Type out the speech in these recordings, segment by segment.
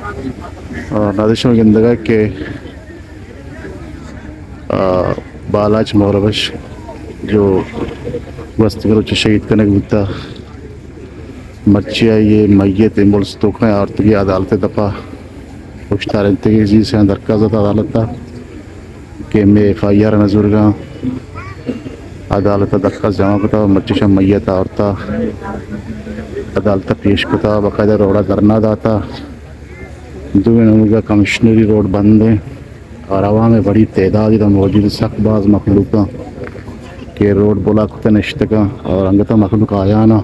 नादिश में गिंदगा के बालाज मोरबश जो बस्ती में शहीद करने गुता मर्चिया ये मैयत एम्बुलेंस तो कहीं और तक अदालत दफ़ा पुश्तार इंतजी से दरकाज़ अदालत के में FIR नजूर का अदालत दरखास्त जमा करता मर्चिशा मैयत औरता अदालत पेश करता बाकायदा रोड़ा धरना दाता दुनिया कमिश्नरी रोड बंद है और हवा में बड़ी तादाद मौजूद सख्त बाज़ मखलूक के रोड बुला कुत नश्त का और अंगता मखलूक आया ना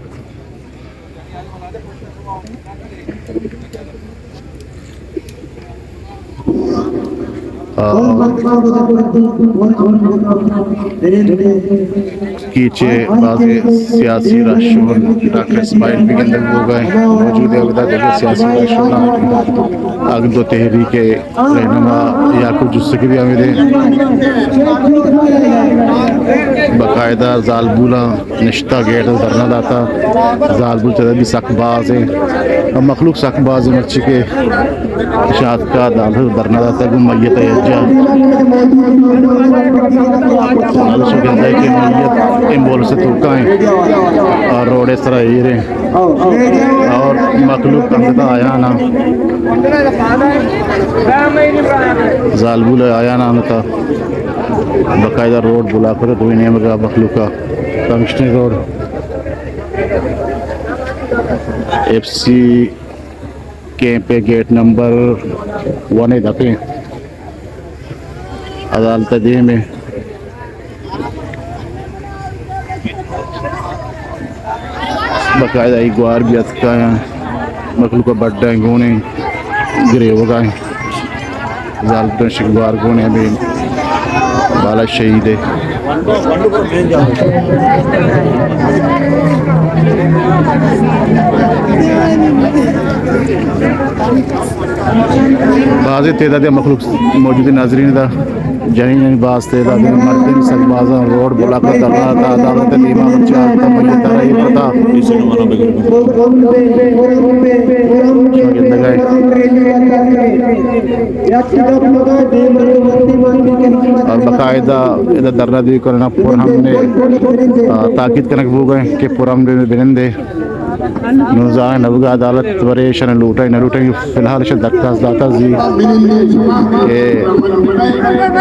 कीचे बाज़े सियासी राशुन डॉक्टर इस्माइल भी गंदग हो गए मौजूद है देखिए सियासी राशुन अगदो तहरीक रहनुमा याकूब जुस्सकी आमिर बाकायदा जालबूला निश्ता गेट धरना दाता जालबूल तदबी सकबाज है और मखलूक सकबाज मच्छी के शाद का दाल धरना दाता गुम मैयत एम्बुलेंस से तुकाएं और रोड इस तरह ही रहे और मखलूक अंगता आया ना जालबुल आया ना था बाकायदा रोड बुला कर तो नेम का मखलूक का कमिश्नर रोड FC कैंप पे गेट नंबर 1 दफे अदालत दे में बाकायदा एक बार भी अतका मखलूक का बड्डा गोने गिरे होगा जालतन शिकबार गोने भी बाला शहीद है बाज़ तेदाद मखलूक मौजूद नाजरीन था जनी बाज़ तेदाद मरते सकबाजा रोड बुला कर दरना था अदालत इमाम चाहता मुझे तरह ही पता और बाकायदा इधर धरना दी करना पूरा हमने ताकीद करने हो गए कि पूरा हमने बिनंदे नुज़ान नबगा अदालत वरेशन लूटा न लूटा फिलहाल से दरखास्त दाता जी के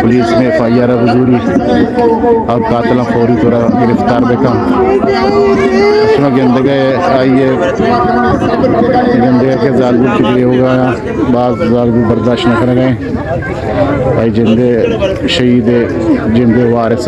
पुलिस में FIR वजूरी अब कातला फौरी तौर गिरफ्तार बेका उसमें गंदगे आइए गंदगे के जालबुल चिकले हो गया बाज़ जालबुल बर्दाश्त न कर गए भाई जिंदे शहीद जिंदे वारिस